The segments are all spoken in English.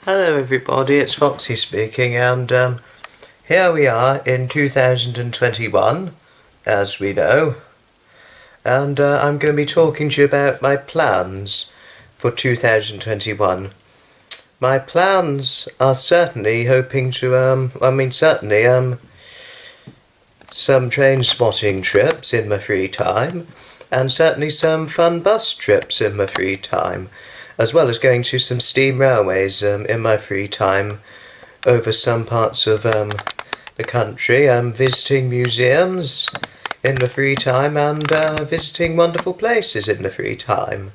Hello everybody, it's Foxy speaking, and here we are in 2021, as we know, and I'm going to be talking to you about my plans for 2021. My plans are certainly hoping to, some train spotting trips in my free time, and certainly some fun bus trips in my free time, as well as going to some steam railways in my free time over some parts of the country, visiting museums in the free time, and visiting wonderful places in the free time,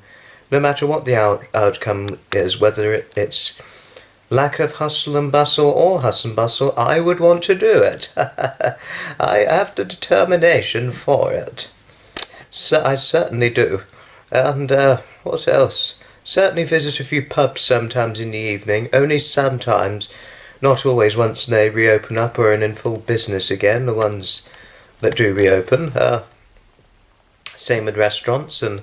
no matter what the outcome is, whether it's lack of hustle and bustle or hustle and bustle, I would want to do it. I have the determination for it. So I certainly do. And what else? Certainly visit a few pubs sometimes in the evening, only sometimes, not always once they reopen up or are in full business again, the ones that do reopen. Same with restaurants and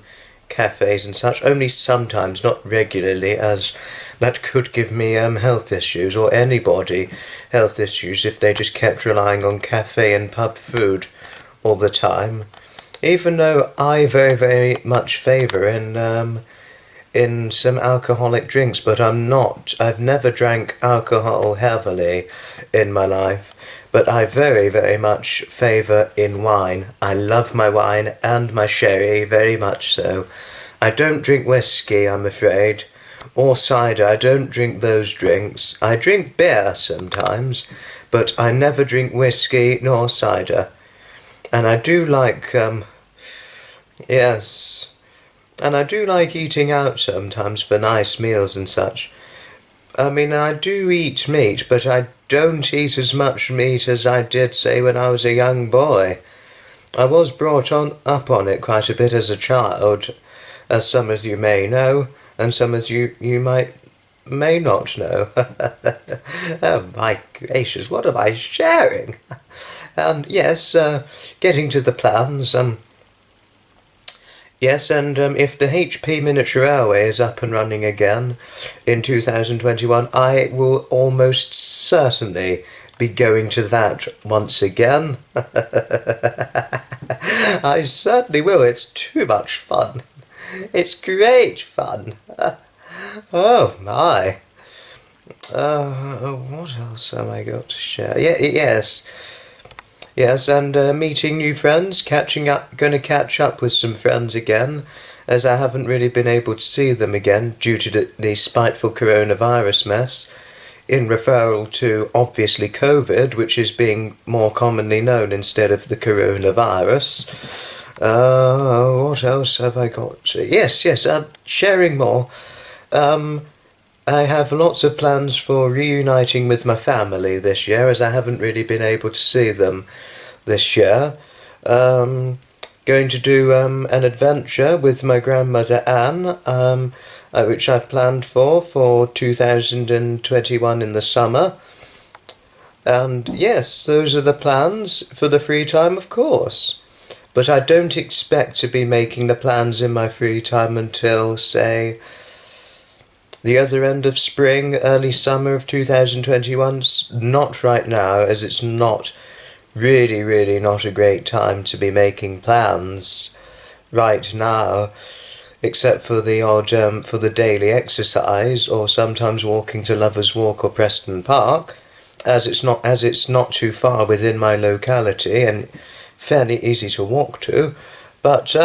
cafes and such, only sometimes, not regularly, as that could give me health issues, or anybody health issues if they just kept relying on cafe and pub food all the time. Even though I very, very much favour in some alcoholic drinks, but I've never drank alcohol heavily in my life, but I very, very much favour in wine. I love my wine and my sherry, very much so. I don't drink whiskey, I'm afraid, or cider. I don't drink those drinks. I drink beer sometimes, but I never drink whiskey nor cider. And I do like, yes... And I do like eating out sometimes for nice meals and such. I do eat meat, but I don't eat as much meat as I did, say, when I was a young boy. I was brought up on it quite a bit as a child, as some of you may know, and some of you may not know. Oh my gracious, what am I sharing? And yes, getting to the plans, Yes, and if the HP Miniature Railway is up and running again in 2021, I will almost certainly be going to that once again. I certainly will. It's too much fun. It's great fun. Oh my. What else have I got to share? Yes. Yes, and meeting new friends, going to catch up with some friends again, as I haven't really been able to see them again due to the spiteful coronavirus mess, in referral to, obviously, COVID, which is being more commonly known instead of the coronavirus. What else have I got? Yes, sharing more. I have lots of plans for reuniting with my family this year, as I haven't really been able to see them this year. Going to do an adventure with my grandmother Anne, which I've planned for 2021 in the summer. And yes, those are the plans for the free time, of course. But I don't expect to be making the plans in my free time until, say, the other end of spring, early summer of 2021, not right now, as it's not really not a great time to be making plans right now, except for the odd, for the daily exercise, or sometimes walking to Lovers Walk or Preston Park, as it's not too far within my locality and fairly easy to walk to, but,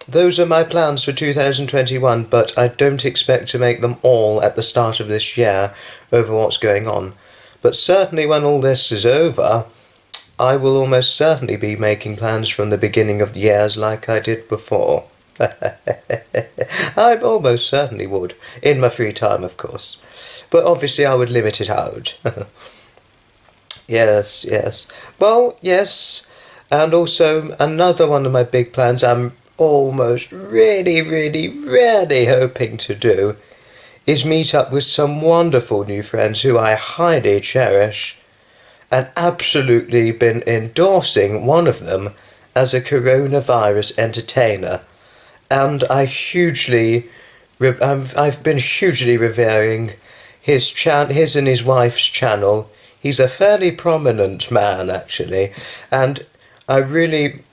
those are my plans for 2021, but I don't expect to make them all at the start of this year over what's going on. But certainly when all this is over, I will almost certainly be making plans from the beginning of the years like I did before. I almost certainly would, in my free time, of course. But obviously I would limit it out. Yes. Well, yes, and also another one of my big plans I'm almost really hoping to do is meet up with some wonderful new friends who I highly cherish, and absolutely been endorsing one of them as a coronavirus entertainer, and I've been hugely revering his and his wife's channel. He's a fairly prominent man, actually, and I really,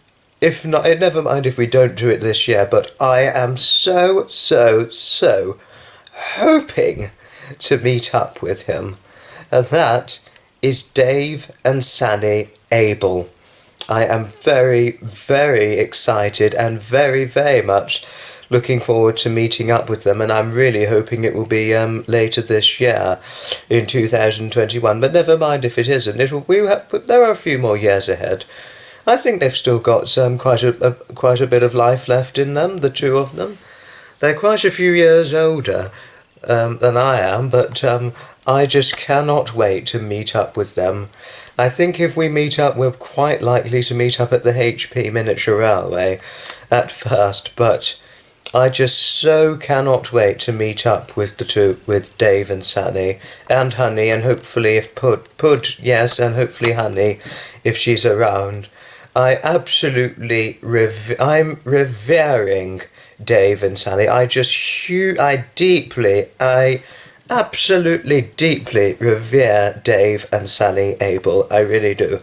if not, never mind if we don't do it this year, but I am so hoping to meet up with him, and that is Dave and Sally Abel. I am very excited and very much looking forward to meeting up with them, and I'm really hoping it will be later this year in 2021, but never mind if it isn't. There are a few more years ahead. I think they've still got quite a bit of life left in them, the two of them. They're quite a few years older than I am, but I just cannot wait to meet up with them. I think if we meet up, we're quite likely to meet up at the HP Miniature Railway at first, but I just so cannot wait to meet up with with Dave and Sally and Honey, and hopefully if Pud, yes, and hopefully Honey, if she's around. I'm revering Dave and Sally. I absolutely deeply revere Dave and Sally Abel. I really do.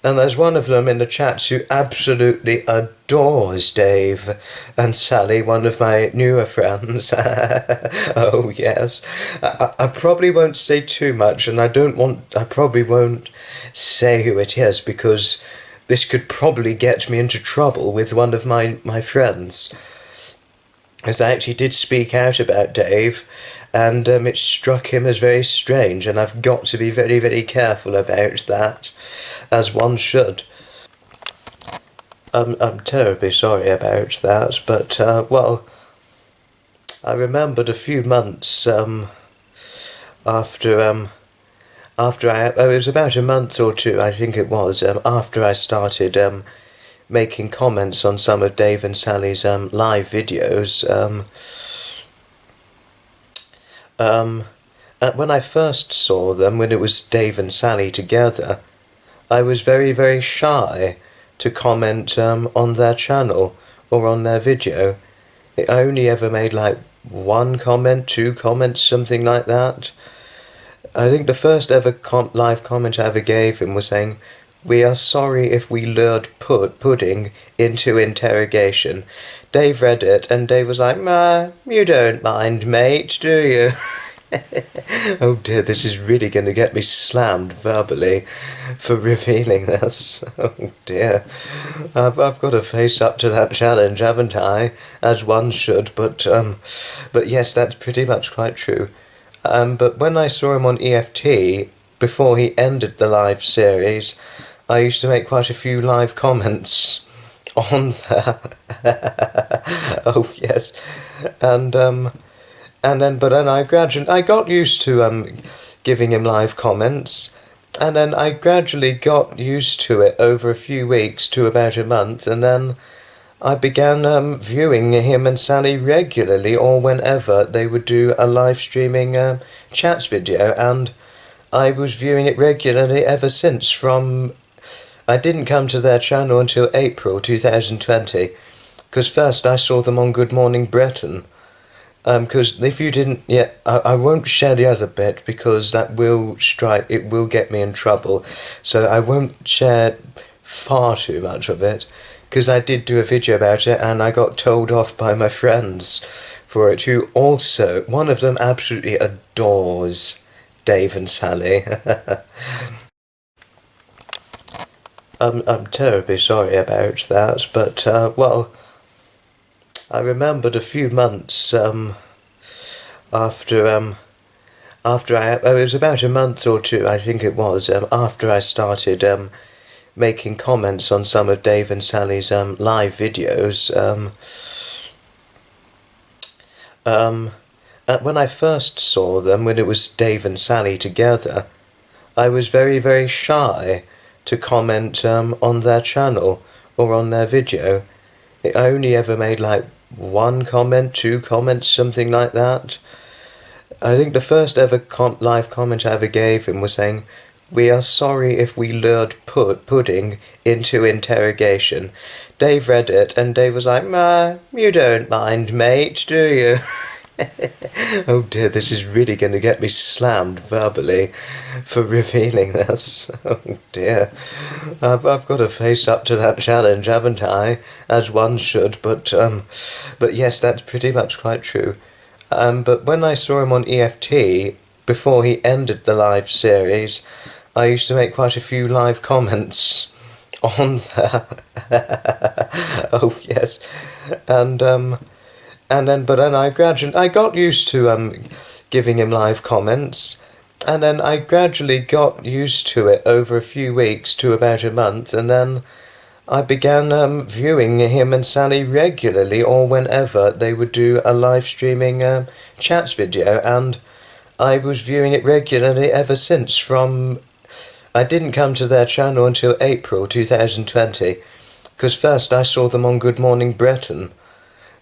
And there's one of them in the chats who absolutely adores Dave and Sally, one of my newer friends. Oh, yes. I probably won't say too much, and I probably won't say who it is, because this could probably get me into trouble with one of my friends. As I actually did speak out about Dave, and it struck him as very strange, and I've got to be very careful about that, as one should. I'm terribly sorry about that, but, well, I remembered a few months after it was about a month or two, I think it was, after I started making comments on some of Dave and Sally's live videos. When I first saw them, when it was Dave and Sally together, I was very shy to comment on their channel or on their video. I only ever made like one comment, two comments, something like that. I think the first ever live comment I ever gave him was saying, "We are sorry if we lured pudding into interrogation." Dave read it, and Dave was like, "Nah, you don't mind, mate, do you?" Oh dear, this is really going to get me slammed verbally for revealing this. Oh dear. I've got to face up to that challenge, haven't I? As one should, but yes, that's pretty much quite true. But when I saw him on EFT, before he ended the live series, I used to make quite a few live comments on there. Oh yes. And then I got used to giving him live comments, and then I gradually got used to it over a few weeks to about a month, and then I began viewing him and Sally regularly, or whenever they would do a live streaming chats video, and I was viewing it regularly ever since. I didn't come to their channel until April 2020, because first I saw them on Good Morning Britain. Because if you didn't yet, I won't share the other bit, because it will get me in trouble, so I won't share far too much of it, because I did do a video about it, and I got told off by my friends for it, who also, one of them absolutely adores Dave and Sally. I'm terribly sorry about that, but, well, I remembered a few months after it was about a month or two, I think it was, after I started making comments on some of Dave and Sally's live videos. When I first saw them, when it was Dave and Sally together, I was very shy to comment on their channel or on their video. I only ever made like one comment, two comments, something like that. I think the first ever live comment I ever gave him was saying, "We are sorry if we lured pudding into interrogation." Dave read it, and Dave was like, "Nah, you don't mind, mate, do you?" Oh dear, this is really going to get me slammed verbally for revealing this. Oh dear. I've got to face up to that challenge, haven't I? As one should, but yes, that's pretty much quite true. But when I saw him on EFT, before he ended the live series, I used to make quite a few live comments on there. Oh yes. But then I got used to giving him live comments, and then I gradually got used to it over a few weeks to about a month, and then I began viewing him and Sally regularly, or whenever they would do a live streaming chats video, and I was viewing it regularly ever since. I didn't come to their channel until April 2020, because first I saw them on Good Morning Britain.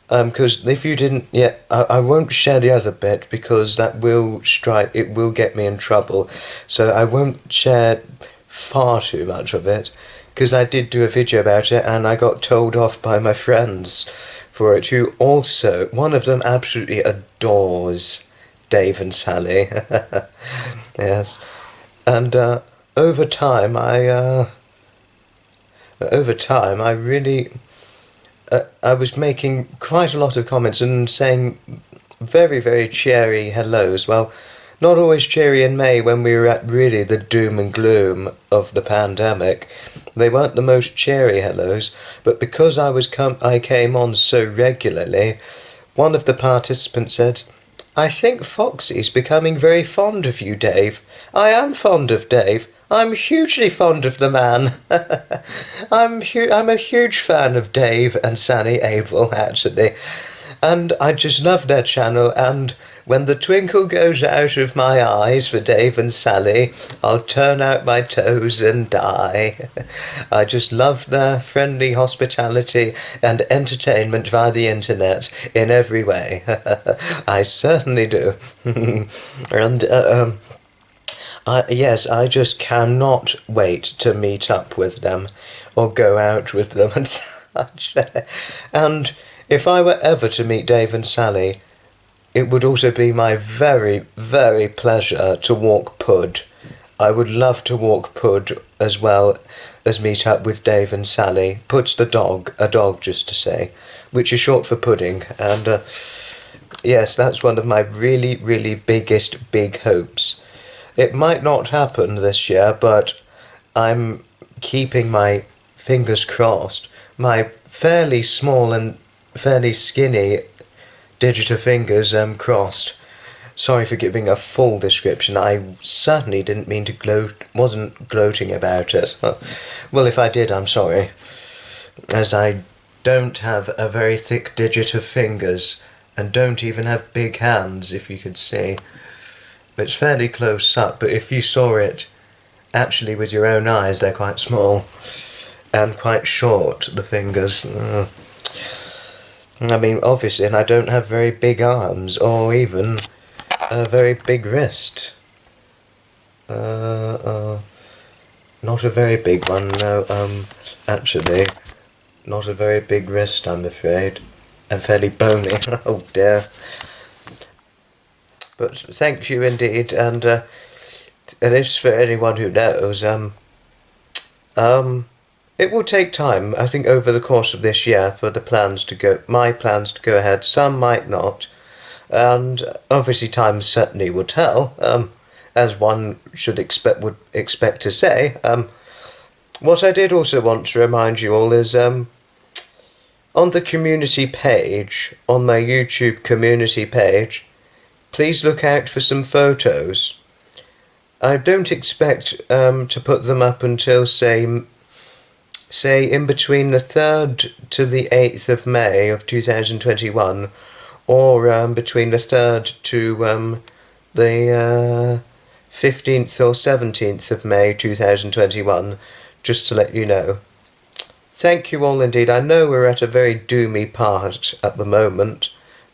Because if you didn't yet, I won't share the other bit because it will get me in trouble. So I won't share far too much of it, because I did do a video about it and I got told off by my friends for it, who also, one of them absolutely adores Dave and Sally. Yes. And over time I really... I was making quite a lot of comments and saying very, very cheery hellos. Well, not always cheery in May when we were at really the doom and gloom of the pandemic. They weren't the most cheery hellos, but because I came on so regularly, one of the participants said, "I think Foxy's becoming very fond of you, Dave." I am fond of Dave. I'm hugely fond of the man. I'm a huge fan of Dave and Sally Abel, actually. And I just love their channel, and when the twinkle goes out of my eyes for Dave and Sally, I'll turn out my toes and die. I just love their friendly hospitality and entertainment via the internet in every way. I certainly do. And, yes, I just cannot wait to meet up with them or go out with them and such. And if I were ever to meet Dave and Sally, it would also be my very, very pleasure to walk Pud. I would love to walk Pud as well as meet up with Dave and Sally. Pud's the dog, a dog just to say, which is short for pudding. And yes, that's one of my really, really big hopes. It might not happen this year, but I'm keeping my fingers crossed. My fairly small and fairly skinny digital fingers crossed. Sorry for giving a full description. I certainly didn't mean to wasn't gloating about it. Well, if I did, I'm sorry, as I don't have a very thick digit of fingers and don't even have big hands, if you could see. It's fairly close up, but if you saw it actually with your own eyes, they're quite small and quite short, the fingers. I mean, obviously, and I don't have very big arms or even a very big wrist. Not a very big one, no, actually. Not a very big wrist, I'm afraid. And fairly bony. Oh dear. But thank you indeed, and as for anyone who knows, it will take time, I think, over the course of this year for my plans to go ahead. Some might not, and obviously time certainly will tell, as one would expect to say. What I did also want to remind you all is, on the community page, on my YouTube community page, please look out for some photos. I don't expect to put them up until, say in between the 3rd to the 8th of May of 2021, or between the 3rd to the 15th or 17th of May 2021, just to let you know. Thank you all indeed. I know we're at a very doomy part at the moment,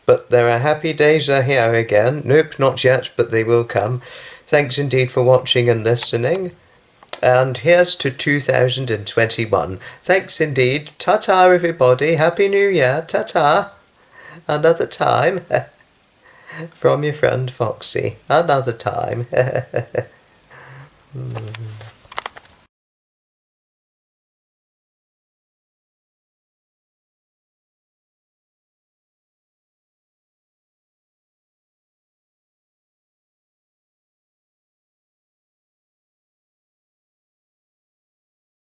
but there are happy days here again. Nope, not yet, but they will come. Thanks indeed for watching and listening. And here's to 2021. Thanks indeed. Ta-ta, everybody. Happy New Year. Ta-ta. Another time. From your friend Foxy. Another time.